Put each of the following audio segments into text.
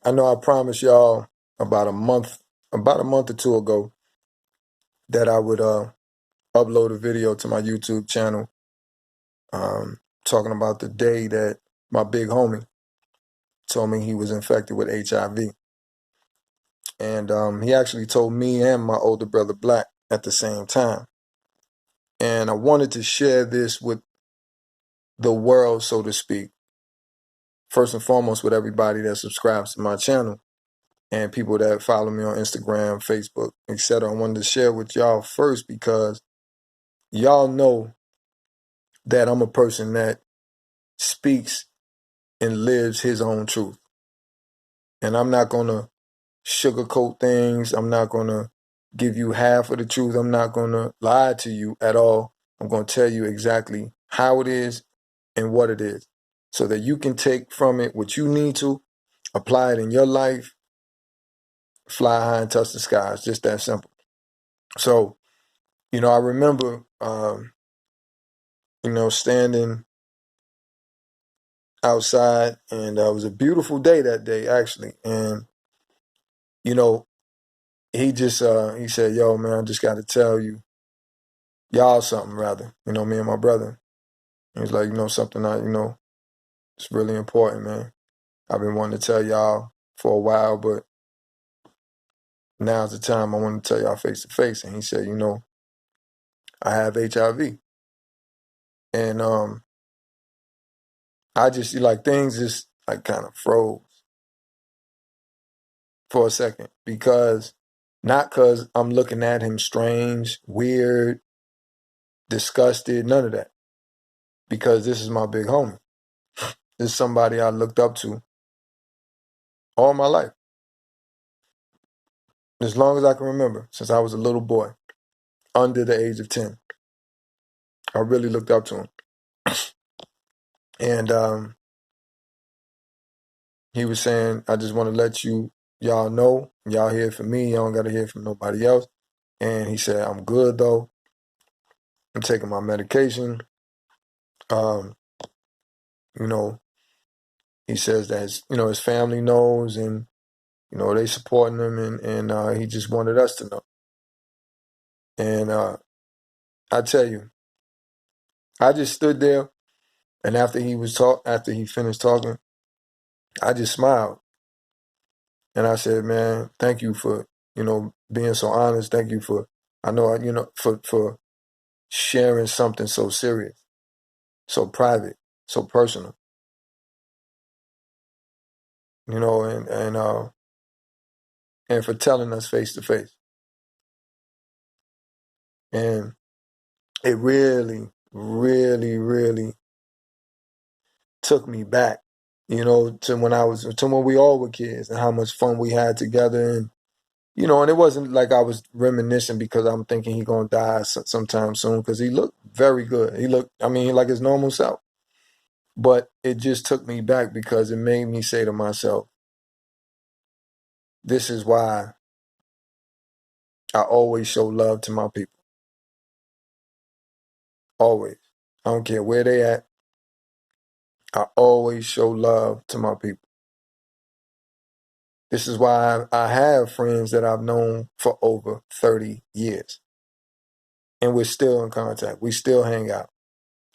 I know I promised y'all about a month or two ago that I would upload a video to my YouTube channel talking about the day that my big homie told me he was infected with HIV. And he actually told me and my older brother Black at the same time. And I wanted to share this with the world, so to speak. First and foremost, with everybody that subscribes to my channel and people that follow me on Instagram, Facebook, etc. I wanted to share with y'all first because y'all know that I'm a person that speaks and lives his own truth. And I'm not going to sugarcoat things. I'm not going to give you half of the truth. I'm not going to lie to you at all. I'm going to tell you exactly how it is and what it is so that you can take from it what you need to, apply it in your life, fly high and touch the sky. It's just that simple. So, I remember, standing outside, and it was a beautiful day that day, actually. And, he just, he said, yo, man, I just got to tell y'all something, rather, me and my brother. He's like, something it's really important, man. I've been wanting to tell y'all for a while, but now's the time I want to tell y'all face to face. And he said, I have HIV. And I just, things just kind of froze for a second not because I'm looking at him strange, weird, disgusted, none of that. Because this is my big homie. This is somebody I looked up to all my life. As long as I can remember, since I was a little boy, under the age of 10. I really looked up to him. And he was saying, I just want to let y'all know, y'all hear from me, y'all don't got to hear from nobody else. And he said, I'm good though. I'm taking my medication. He says that his family knows, and they supporting him, and he just wanted us to know. And I tell you, I just stood there, and after he finished talking, I just smiled. And I said, man, thank you for, being so honest. Thank you for, for sharing something so serious, so private, so personal, and for telling us face to face. And it really, really, really took me back, to when we all were kids and how much fun we had together. And, and it wasn't like I was reminiscing because I'm thinking he's going to die sometime soon, because he looked very good. He looked, like his normal self. But it just took me back because it made me say to myself, this is why I always show love to my people. Always. I don't care where they at. I always show love to my people. This is why I have friends that I've known for over 30 years. And we're still in contact. We still hang out.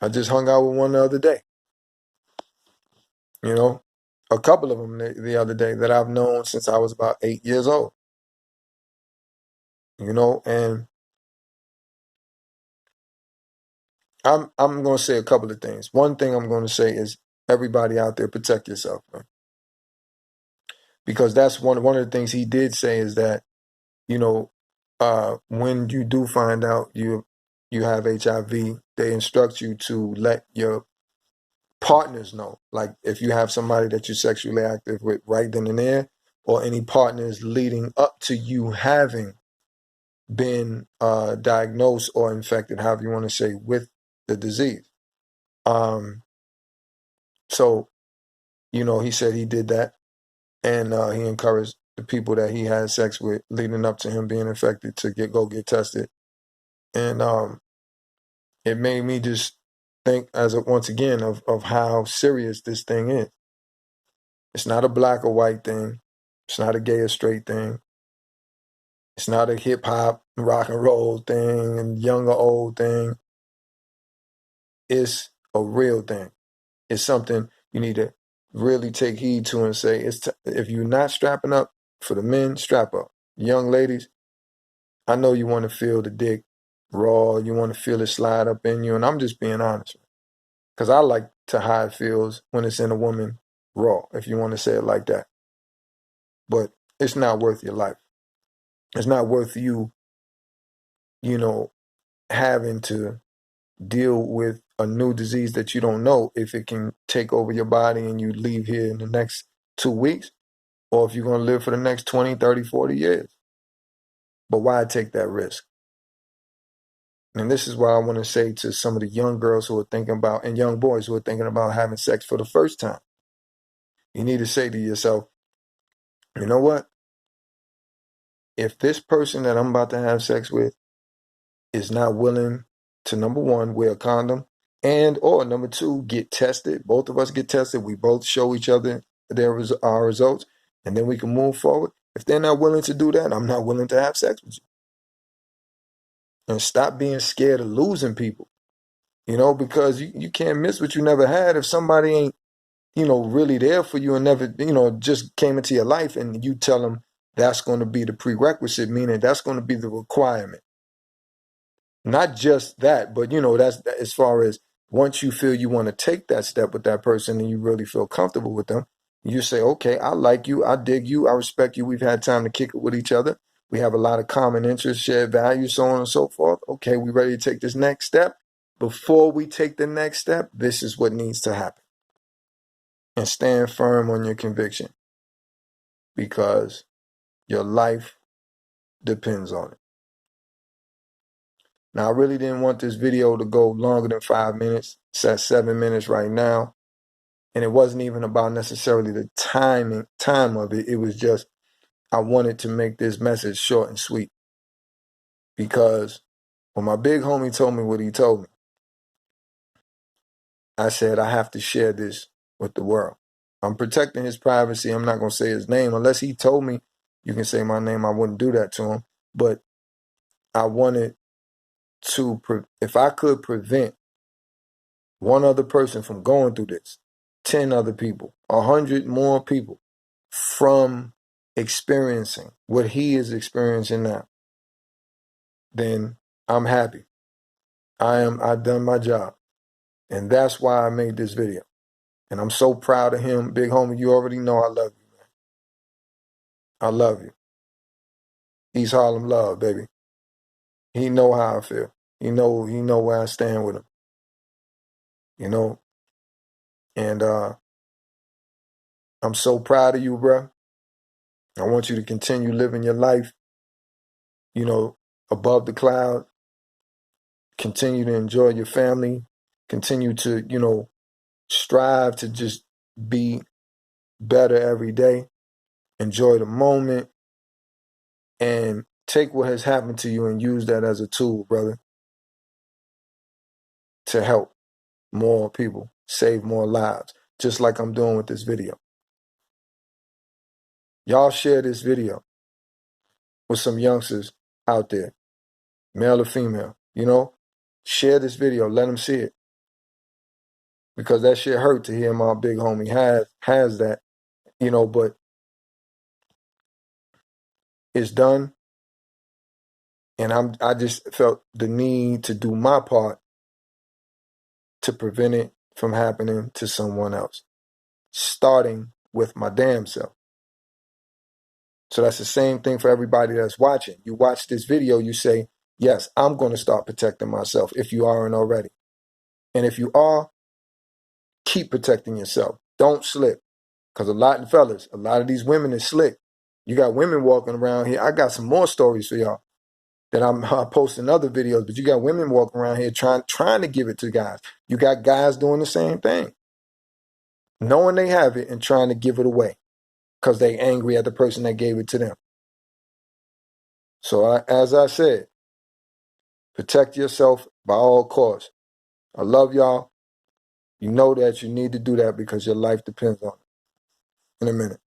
I just hung out with one the other day. A couple of them the other day that I've known since I was about 8 years old. And I'm going to say a couple of things. One thing I'm going to say is, everybody out there, protect yourself, man. Because that's one of the things he did say is that, when you do find out you have HIV, they instruct you to let your partners know. Like if you have somebody that you're sexually active with right then and there, or any partners leading up to you having been diagnosed or infected, however you want to say, with the disease. So, he said he did that, and he encouraged the people that he had sex with leading up to him being infected to go get tested. And it made me just think once again of how serious this thing is. It's not a black or white thing. It's not a gay or straight thing. It's not a hip hop, rock and roll thing and young or old thing. It's a real thing. It's something you need to really take heed to and say, if you're not strapping up, for the men, strap up. Young ladies, I know you want to feel the dick raw. You want to feel it slide up in you. And I'm just being honest. Because I like to how it feels when it's in a woman raw, if you want to say it like that. But it's not worth your life. It's not worth you, having to deal with a new disease that you don't know if it can take over your body and you leave here in the next 2 weeks, or if you're going to live for the next 20, 30, 40 years. But why take that risk? And this is what I want to say to some of the young girls who are thinking about, and young boys who are thinking about having sex for the first time. You need to say to yourself, you know what? If this person that I'm about to have sex with is not willing to, number one, wear a condom, and or number two, get tested. Both of us get tested. We both show each other our results, and then we can move forward. If they're not willing to do that, I'm not willing to have sex with you. And stop being scared of losing people, because you can't miss what you never had. If somebody ain't, really there for you and never, just came into your life, and you tell them that's going to be the prerequisite, meaning that's going to be the requirement. Not just that, but that's as far as once you feel you want to take that step with that person and you really feel comfortable with them, you say, okay, I like you, I dig you, I respect you, we've had time to kick it with each other, we have a lot of common interests, shared values, so on and so forth. Okay, we ready to take this next step. Before we take the next step, this is what needs to happen. And stand firm on your conviction, because your life depends on it. Now, I really didn't want this video to go longer than 5 minutes. It's at 7 minutes right now. And it wasn't even about necessarily the time of it. It was just, I wanted to make this message short and sweet. Because when my big homie told me what he told me, I said, I have to share this with the world. I'm protecting his privacy. I'm not going to say his name. Unless he told me, you can say my name, I wouldn't do that to him. But I wanted to, if I could prevent one other person from going through this, 10 other people, 100 more people from experiencing what he is experiencing now, then I'm happy. I've done my job. And that's why I made this video. And I'm so proud of him. Big homie, you already know I love you, man. I love you. East Harlem love, baby. He know how I feel. He know where I stand with him. And I'm so proud of you, bro. I want you to continue living your life, above the cloud. Continue to enjoy your family. Continue to, strive to just be better every day. Enjoy the moment. And take what has happened to you and use that as a tool, brother, to help more people, save more lives, just like I'm doing with this video. Y'all share this video with some youngsters out there, male or female, share this video, let them see it. Because that shit hurt to hear my big homie has that, but it's done. And I just felt the need to do my part to prevent it from happening to someone else, starting with my damn self. So that's the same thing for everybody that's watching. You watch this video, you say, yes, I'm going to start protecting myself if you aren't already. And if you are, keep protecting yourself. Don't slip. Because a lot of these women is slick. You got women walking around here. I got some more stories for y'all that I'm posting other videos, but you got women walking around here trying to give it to guys. You got guys doing the same thing, knowing they have it and trying to give it away because they angry at the person that gave it to them. So as I said, protect yourself by all costs. I love y'all. You know that you need to do that because your life depends on it. In a minute.